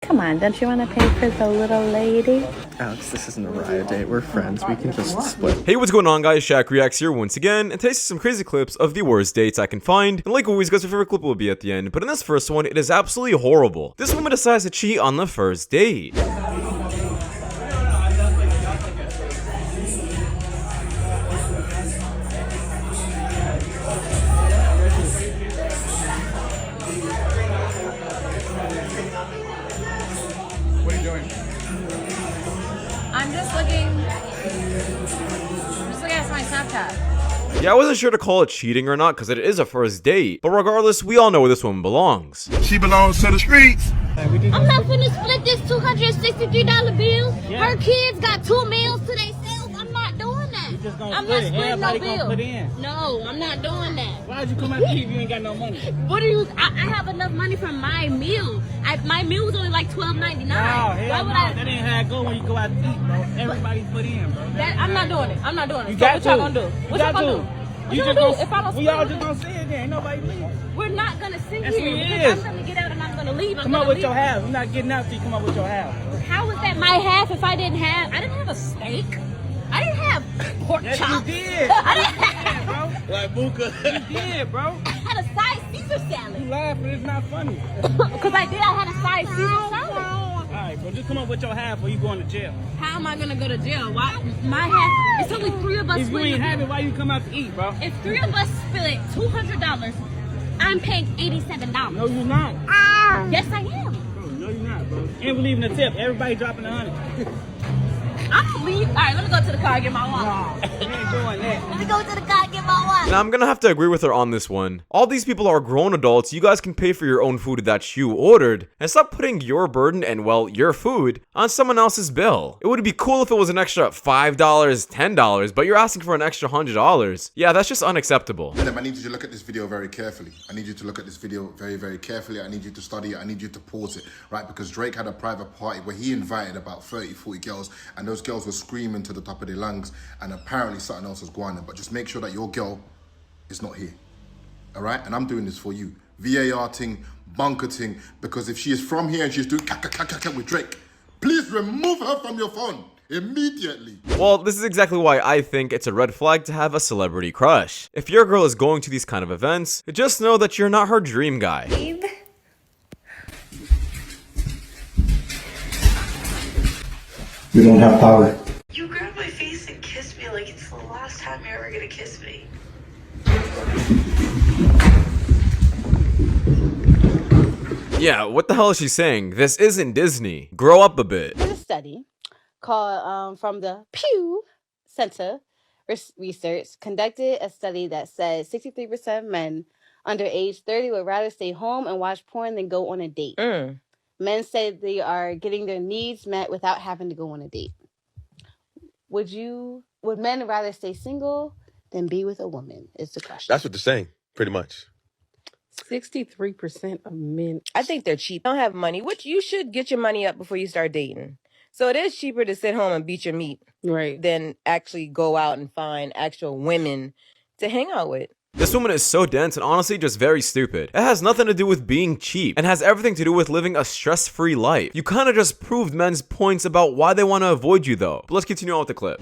Come on, don't you want to pay for the little lady? Alex, this isn't a riot date. We're friends. We can just split. Hey, what's going on, guys? Shak-Reacts here once again, and today's some crazy clips of the worst dates I can find. And like always, guys, your favorite clip will be at the end. But in this first one, it is absolutely horrible. This woman decides to cheat on the first date. I'm just looking at my Snapchat. Yeah, I wasn't sure to call it cheating or not because it is a first date. But regardless, we all know where this woman belongs. She belongs to the streets. I'm not finna split this $263 bill. Her kids got 2 meals to themselves. I'm not doing that. I'm not splitting no bill. No, I'm not doing that. Why'd you come out here if you ain't got no money? What are you? I have enough money for my meal. My meal was only like $12.99. Why would I? That ain't how it go when you go out to eat, bro. Everybody put in, bro. I'm not doing it. I'm not doing it. You So got what to. y'all gonna do? What y'all gonna do? What y'all gonna do if I don't We split all with just you? gonna sit there. Ain't nobody leave. We're not gonna sit Yes, here we because is. I'm gonna get out and I'm gonna leave. Come up with your half. You're not getting out till you come up with your half. How is that my half if I didn't have a steak? I didn't have pork Yes, chops. you did. I didn't have. Bro. Like Buka. You did, bro. I had a side Caesar You salad. laughing, it's not funny. Because I had a side Caesar salad. Alright, bro, just come up with your half or you going to jail. How am I gonna go to jail? Why? My half. It's only 3 of us. If you splitting ain't the have bill. it, why you come out to eat, bro? If 3 of us split $200, I'm paying $87. No, you're not. Yes, I am. Bro, no, you're not, bro. And we leaving a tip. Everybody dropping 100. I'm gonna leave. All right, let me go to the car and get my wallet. Nah, we ain't doing that. Let me go to the car and get my wallet. Now, I'm gonna have to agree with her on this one. All these people are grown adults. You guys can pay for your own food that you ordered. And stop putting your burden and, well, your food on someone else's bill. It would be cool if it was an extra $5, $10, but you're asking for an extra $100. Yeah, that's just unacceptable. I need you to look at this video very carefully. I need you to look at this video very, very carefully. I need you to study it. I need you to pause it, right? Because Drake had a private party where he invited about 30, 40 girls, and those girls were screaming to the top of their lungs, and apparently something else was going on. But just make sure that your girl is not here, all right? And I'm doing this for you. VAR ting, bunker ting, because if she is from here and she's doing with Drake, please remove her from your phone immediately. Well, this is exactly why I think it's a red flag to have a celebrity crush. If your girl is going to these kind of events, just know that you're not her dream guy. We don't have power. You grabbed my face and kissed me like it's the last time you're ever gonna kiss me. Yeah, what the hell is she saying? This isn't Disney. Grow up a bit. There's a study called from the Pew Center Research conducted a study that said 63% of men under age 30 would rather stay home and watch porn than go on a date. Men say they are getting their needs met without having to go on a date. Would men rather stay single than be with a woman? Is the question. That's what they're saying, pretty much. 63% of men. I think they're cheap. Don't have money, which you should get your money up before you start dating. So it is cheaper to sit home and beat your meat, right, than actually go out and find actual women to hang out with. This woman is so dense and honestly just very stupid. It has nothing to do with being cheap and has everything to do with living a stress-free life. You kind of just proved men's points about why they want to avoid you though. But let's continue on with the clip.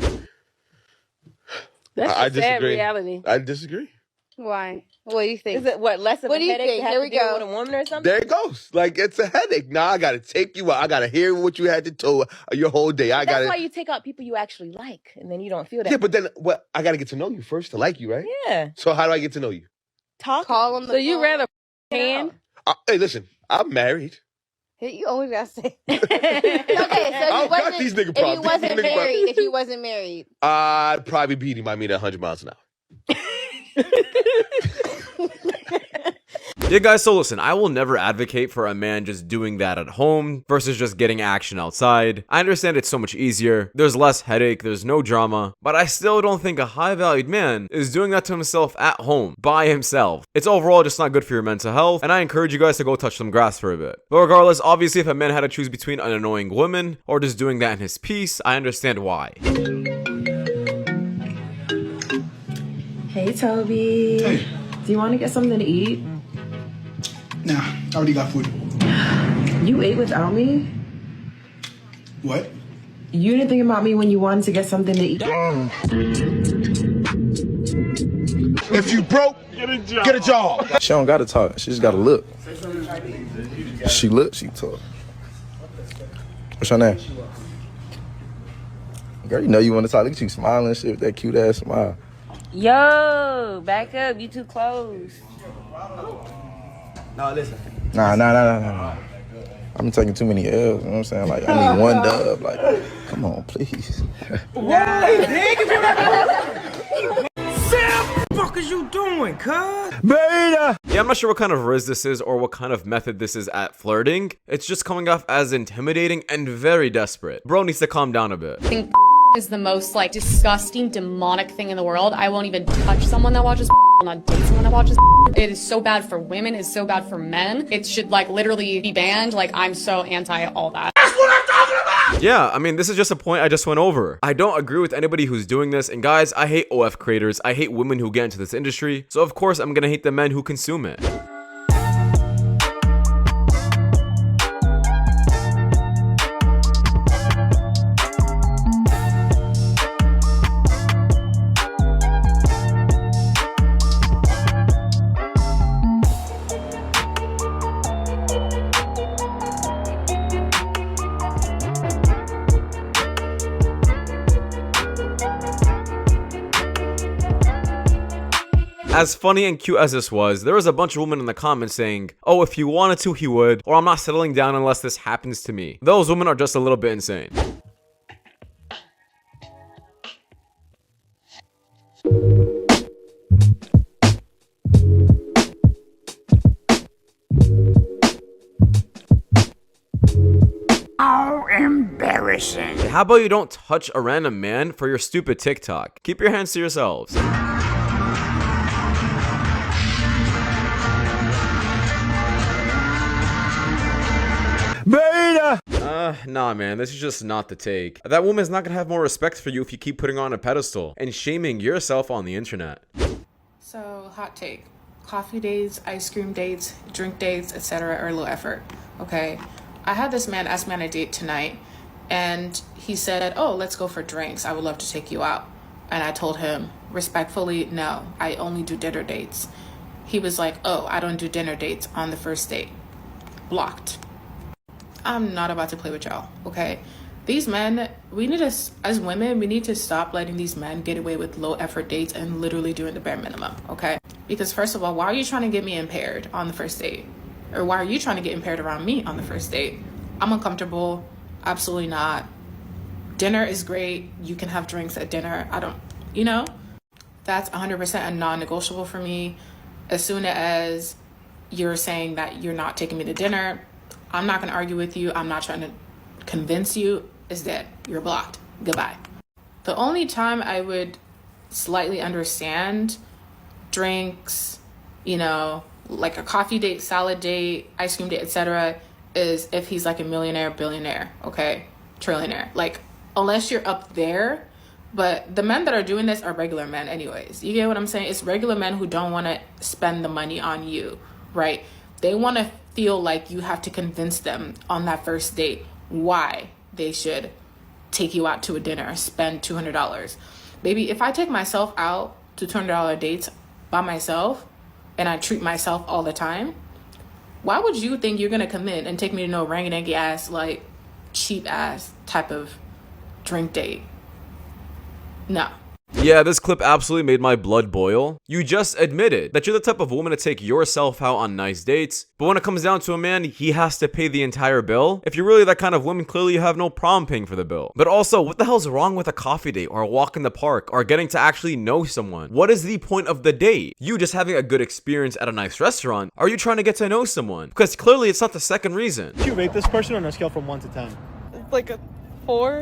That's I a sad disagree. reality. I disagree. Why? What do you think? Is it less of What a do you headache think? to have Here to we deal go. with a woman or something? There it goes. Like, it's a headache. Now I got to take you out. I got to hear what you had to tell your whole day. That's why you take out people you actually like, and then you don't feel that. Yeah, but then I got to get to know you first to like you, right? Yeah. So how do I get to know you? Call on the So you rather hand? Hey, listen, I'm married. You always gotta say. Okay, so I don't got these nigga problems. if you wasn't married, I'd probably beat him. I mean, 100 miles an hour. Yeah, guys, so listen, I will never advocate for a man just doing that at home versus just getting action outside. I understand it's so much easier, there's less headache, there's no drama, but I still don't think a high-valued man is doing that to himself at home, by himself. It's overall just not good for your mental health, and I encourage you guys to go touch some grass for a bit. But regardless, obviously if a man had to choose between an annoying woman or just doing that in his peace, I understand why. Hey, Toby. Hey. Do you want to get something to eat? Nah, I already got food. You ate without me? What? You didn't think about me when you wanted to get something to eat? If you broke, get a job. She don't gotta talk. She just gotta look. She look, she talk. What's your name? Girl, you know you want to talk. Look at you smiling and shit with that cute ass smile. Yo, back up. You too close. No, listen. Nah. I'm taking too many L's, you know what I'm saying? Like, I need one dub. Like, come on, please. What the fuck is you doing, cuz? Yeah, I'm not sure what kind of riz this is or what kind of method this is at flirting. It's just coming off as intimidating and very desperate. Bro needs to calm down a bit. I think is the most like disgusting, demonic thing in the world. I won't even touch someone that watches. I'll not date someone that watches. It is so bad for women. It's so bad for men. It should like literally be banned. Like I'm so anti all that. That's what I'm talking about! Yeah, I mean, this is just a point I just went over. I don't agree with anybody who's doing this, and guys, I hate OF creators. I hate women who get into this industry, so of course I'm gonna hate the men who consume it. As funny and cute as this was, there was a bunch of women in the comments saying, oh, if he wanted to, he would, or I'm not settling down unless this happens to me. Those women are just a little bit insane. How embarrassing. How about you don't touch a random man for your stupid TikTok? Keep your hands to yourselves. Nah, man, this is just not the take. That woman's not gonna have more respect for you if you keep putting her on a pedestal and shaming yourself on the internet. So, hot take. Coffee dates, ice cream dates, drink dates, etc. are low effort, okay? I had this man ask me on a date tonight, and he said, oh, let's go for drinks. I would love to take you out. And I told him, respectfully, no, I only do dinner dates. He was like, oh, I don't do dinner dates on the first date. Blocked. I'm not about to play with y'all, okay? These men, we need to, as women, we need to stop letting these men get away with low effort dates and literally doing the bare minimum, okay? Because first of all, why are you trying to get me impaired on the first date? Or why are you trying to get impaired around me on the first date? I'm uncomfortable. Absolutely not. Dinner is great. You can have drinks at dinner. I don't, you know? That's 100% a non-negotiable for me. As soon as you're saying that you're not taking me to dinner, I'm not going to argue with you. I'm not trying to convince you. It's dead. You're blocked. Goodbye. The only time I would slightly understand drinks, you know, like a coffee date, salad date, ice cream date, etc., is if he's like a millionaire, billionaire, okay? Trillionaire. Like, unless you're up there. But the men that are doing this are regular men anyways. You get what I'm saying? It's regular men who don't want to spend the money on you, right? They want to feel like you have to convince them on that first date why they should take you out to a dinner, spend $200. Baby, if I take myself out to $200 dates by myself and I treat myself all the time, why would you think you're going to commit and take me to no rangy-dangy ass, like cheap ass type of drink date? No. Yeah, this clip absolutely made my blood boil. You just admitted that you're the type of woman to take yourself out on nice dates, but when it comes down to a man, he has to pay the entire bill. If you're really that kind of woman, clearly you have no problem paying for the bill. But also, what the hell's wrong with a coffee date or a walk in the park or getting to actually know someone? What is the point of the date? You just having a good experience at a nice restaurant? Or are you trying to get to know someone? Because clearly it's not the second reason. Would you rate this person on a scale from 1 to 10? Like a 4.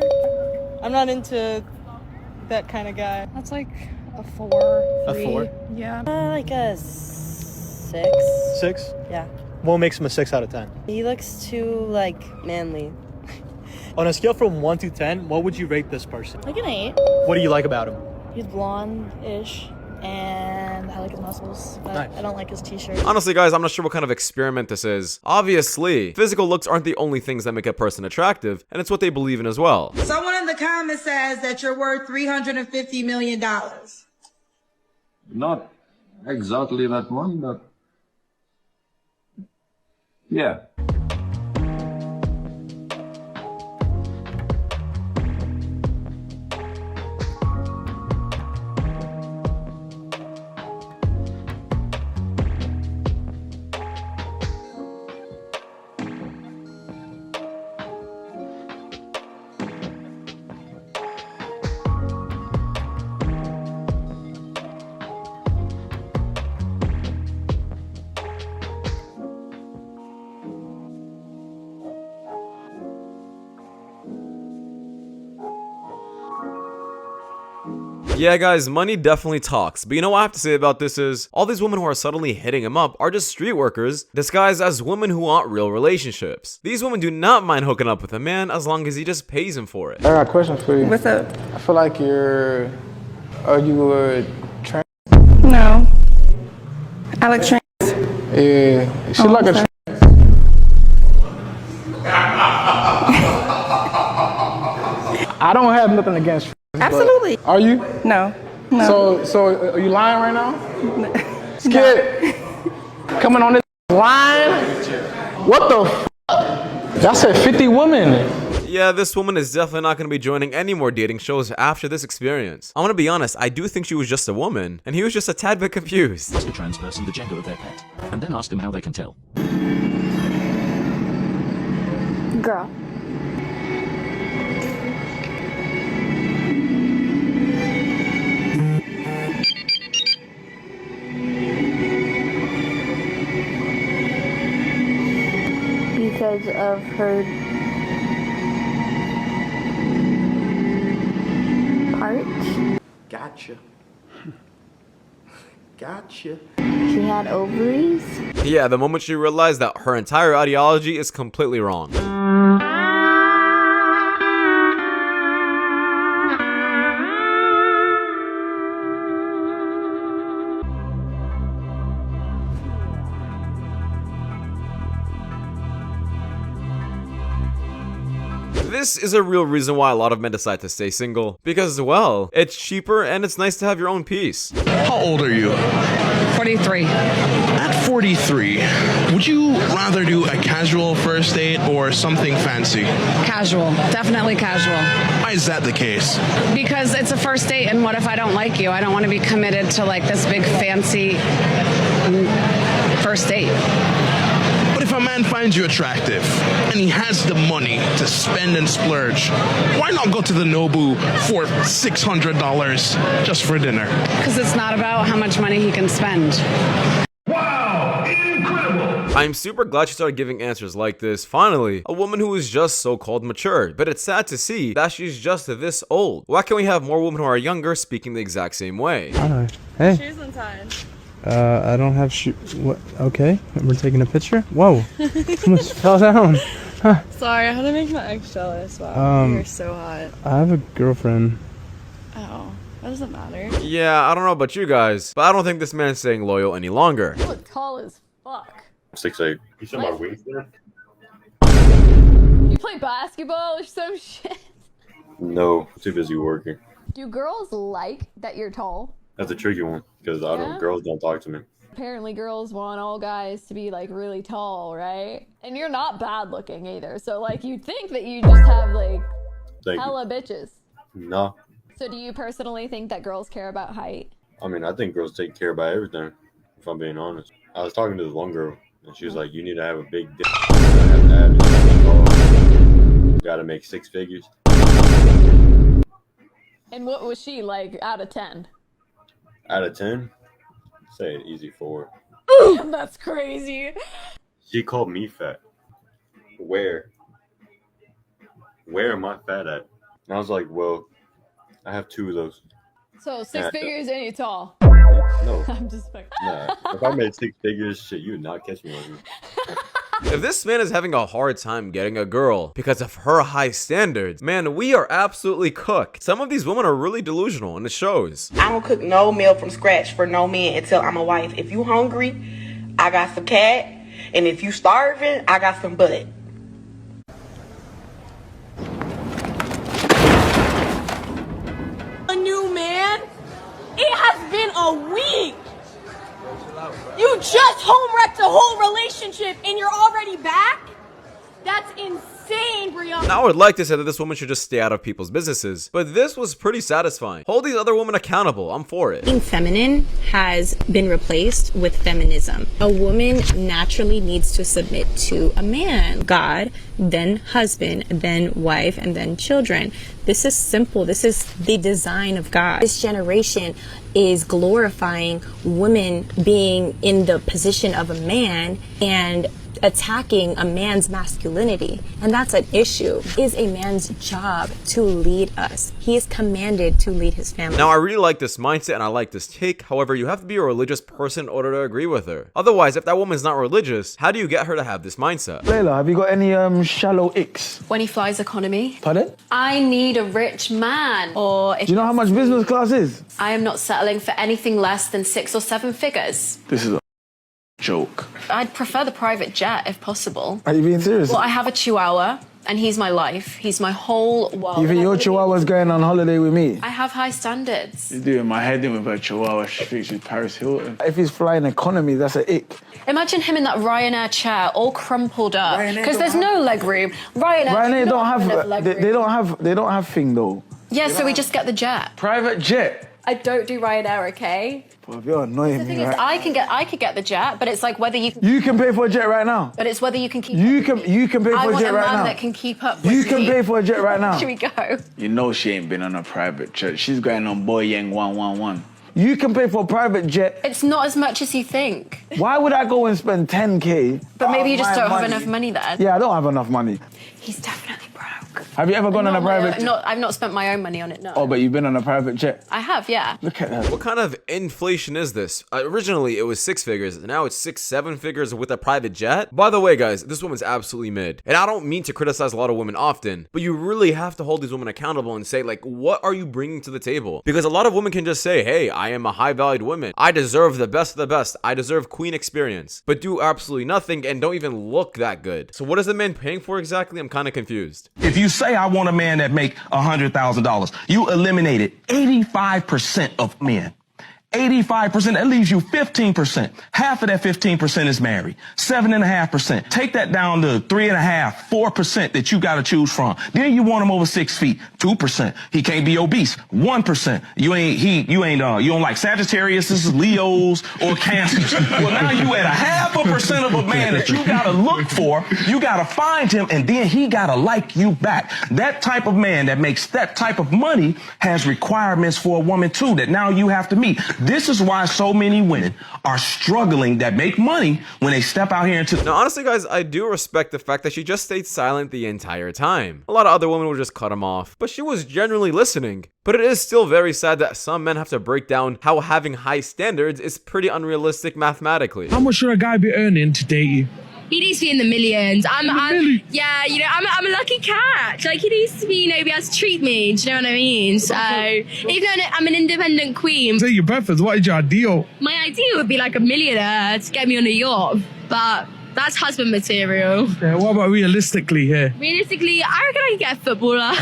I'm not into that kind of guy. That's like a 4. A 4? Yeah. Like a 6. 6? Yeah. What makes him a 6 out of 10? He looks too, like, manly. On a scale from 1 to 10, what would you rate this person? Like an 8. What do you like about him? He's blonde-ish, and and I like his muscles, but Nice. I don't like his t-shirt. Honestly, guys, I'm not sure what kind of experiment this is. Obviously, physical looks aren't the only things that make a person attractive, and it's what they believe in as well. Someone in the comments says that you're worth $350 million. Not exactly that one, but yeah. Yeah, guys, money definitely talks, but you know what I have to say about this is, all these women who are subtly hitting him up are just street workers disguised as women who want real relationships. These women do not mind hooking up with a man as long as he just pays him for it. I got a question for you. What's up? I feel like are you a trans? No. I like trans. Yeah, she like a trans. I don't have nothing against trans. Absolutely. Are you? No. No. So are you lying right now? Scared? Coming on this line? What the f? Y'all said 50 women. Yeah, this woman is definitely not going to be joining any more dating shows after this experience. I'm going to be honest, I do think she was just a woman, and he was just a tad bit confused. Ask a trans person the gender of their pet, and then ask them how they can tell. Girl. Because of her parts. Gotcha. Gotcha. She had ovaries. Yeah, the moment she realized that her entire ideology is completely wrong. This is a real reason why a lot of men decide to stay single, because, well, it's cheaper and it's nice to have your own peace. How old are you? 43. At 43, would you rather do a casual first date or something fancy? Casual. Definitely casual. Why is that the case? Because it's a first date, and what if I don't like you? I don't want to be committed to like this big fancy first date. But if a man finds you attractive and he has the money to spend and splurge, why not go to the Nobu for $600 just for dinner? Because it's not about how much money he can spend. I'm super glad she started giving answers like this. Finally, a woman who is just so-called mature. But it's sad to see that she's just this old. Why can't we have more women who are younger speaking the exact same way? Hi. Hey. Shoes untied. I don't have what? Okay, we're taking a picture. Whoa, almost fell down. Huh. Sorry, I had to make my ex jealous. Wow, you're so hot. I have a girlfriend. Oh, that doesn't matter. Yeah, I don't know about you guys, but I don't think this man's staying loyal any longer. You look tall as fuck. 6'8". You said my wingspan? You play basketball or some shit? No, I'm too busy working. Do girls like that you're tall? That's a tricky one because girls don't talk to me. Apparently girls want all guys to be like really tall, right? And you're not bad looking either. So like you'd think that you just have like hella bitches. No. So do you personally think that girls care about height? I mean, I think girls take care about everything, if I'm being honest. I was talking to this one girl and she was like, you need to have a big dick. You gotta make 6 figures. And what was she like out of 10? Out of 10, say an easy 4. That's crazy. She called me fat. Where am I fat at? And I was like, well, I have 2 of those. So 6 figures and you're tall. No. I'm just fucking. Nah. If I made 6 figures, shit, you would not catch me on me. If this man is having a hard time getting a girl because of her high standards, man, we are absolutely cooked. Some of these women are really delusional, and it shows. I don't cook no meal from scratch for no man until I'm a wife. If you hungry, I got some cat, and if you starving, I got some butt. A new man? It has been a week. You just home wrecked a whole relationship and you're already back? That's insane, Brianna. Now I would like to say that this woman should just stay out of people's businesses, but this was pretty satisfying. Hold these other women accountable. I'm for it. Being feminine has been replaced with feminism. A woman naturally needs to submit to a man, God, then husband, then wife, and then children. This is simple. This is the design of God. This generation is glorifying women being in the position of a man and attacking a man's masculinity, and that's an issue. It is a man's job to lead us. He is commanded to lead his family. Now I really like this mindset and I like this take. However, you have to be a religious person in order to agree with her. Otherwise, if that woman's not religious, how do you get her to have this mindset? Layla, have you got any shallow icks? When he flies economy. Pardon? I need a rich man. Or if Do you know how much business class is? I am not settling for anything less than 6 or 7 figures. This is a joke. I'd prefer the private jet if possible. Are you being serious? Well, I have a chihuahua and he's my life. He's my whole world. You think your chihuahua's going on holiday with me? I have high standards. You're doing my head in with her chihuahua. She thinks she's Paris Hilton. If he's flying economy, that's an ick. Imagine him in that Ryanair chair, all crumpled up, because there's no leg room. Ryanair don't have. They don't have thing though. Yeah, so we just get the jet. Private jet. I don't do Ryanair, okay? Well, you're annoying The thing me, is, right? I could get the jet, but it's like whether you can. You can pay for a jet right now. But it's whether you can keep. You can pay for a jet right now. I want a man that can keep up with You can me. pay for a jet right now. Should we go? You know she ain't been on a private jet. She's going on Boeing 111. You can pay for a private jet. It's not as much as you think. Why would I go and spend 10K? But maybe you just my don't have money? enough money then. Yeah, I don't have enough money. He's definitely broke. Have you ever gone on a private jet? I've not spent my own money on it, no. Oh, but you've been on a private jet? I have, yeah. Look at that. What kind of inflation is this? Originally, it was 6 figures. Now it's 6, 7 figures with a private jet. By the way, guys, this woman's absolutely mid. And I don't mean to criticize a lot of women often, but you really have to hold these women accountable and say, like, what are you bringing to the table? Because a lot of women can just say, hey, I am a high-valued woman. I deserve the best of the best. I deserve queen experience. But do absolutely nothing and don't even look that good. So what is the man paying for exactly? I'm kind of confused. If you say I want a man that make $100,000, you eliminated 85% of men. 85%, that leaves you 15%. Half of that 15% is married. 7.5%. Take that down to 3.5%, 4% that you got to choose from. Then you want him over 6 feet. 2%. He can't be obese. 1%. You don't like Sagittarius, Leos, or Cancers. Well, now you at 0.5% of a man that you got to look for. You got to find him, and then he got to like you back. That type of man that makes that type of money has requirements for a woman too that now you have to meet. This is why so many women are struggling that make money when they step out here into... Now, honestly, guys, I do respect the fact that she just stayed silent the entire time. A lot of other women would just cut him off, but she was genuinely listening. But it is still very sad that some men have to break down how having high standards is pretty unrealistic mathematically. How much should a guy be earning to date you? He needs to be in the millions. I'm yeah, you know, I'm a lucky cat. Like, he needs to be, you know, be able to treat me. Do you know what I mean? So, even though I'm an independent queen. Say your preference. What is your ideal? My ideal would be like a millionaire to get me on a yacht, but that's husband material. Yeah, what about realistically here? Realistically, I reckon I can get a footballer.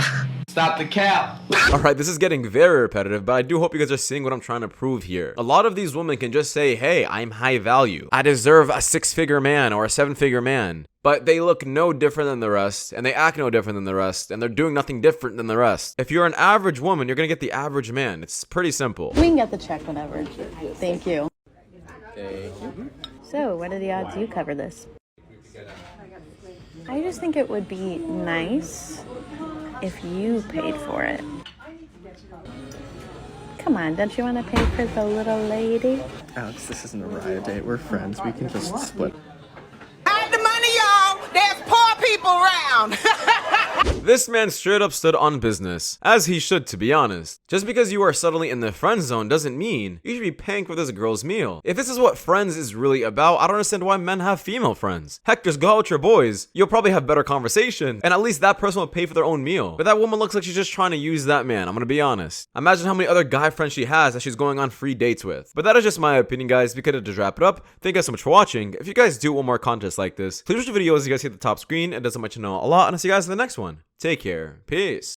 Stop the cap. Alright, this is getting very repetitive, but I do hope you guys are seeing what I'm trying to prove here. A lot of these women can just say, hey, I'm high value. I deserve a 6-figure man or a 7-figure man. But they look no different than the rest, and they act no different than the rest, and they're doing nothing different than the rest. If you're an average woman, you're gonna get the average man. It's pretty simple. We can get the check whenever. Thank you. Thank you. So, what are the odds you cover this? I just think it would be nice if you paid for it. Come on, don't you want to pay for the little lady? Alex, this isn't a riot date. We're friends. We can just split. Hide the money, y'all. There's poor people around. This man straight up stood on business, as he should, to be honest. Just because you are suddenly in the friend zone doesn't mean you should be paying for this girl's meal. If this is what friends is really about, I don't understand why men have female friends. Heck, just go out with your boys. You'll probably have better conversation, and at least that person will pay for their own meal. But that woman looks like she's just trying to use that man, I'm gonna be honest. Imagine how many other guy friends she has that she's going on free dates with. But that is just my opinion, guys. We could have just wrap it up. Thank you guys so much for watching. If you guys do want more content like this, please watch the videos you guys see at the top screen. It does let you know a lot, and I'll see you guys in the next one. Take care. Peace.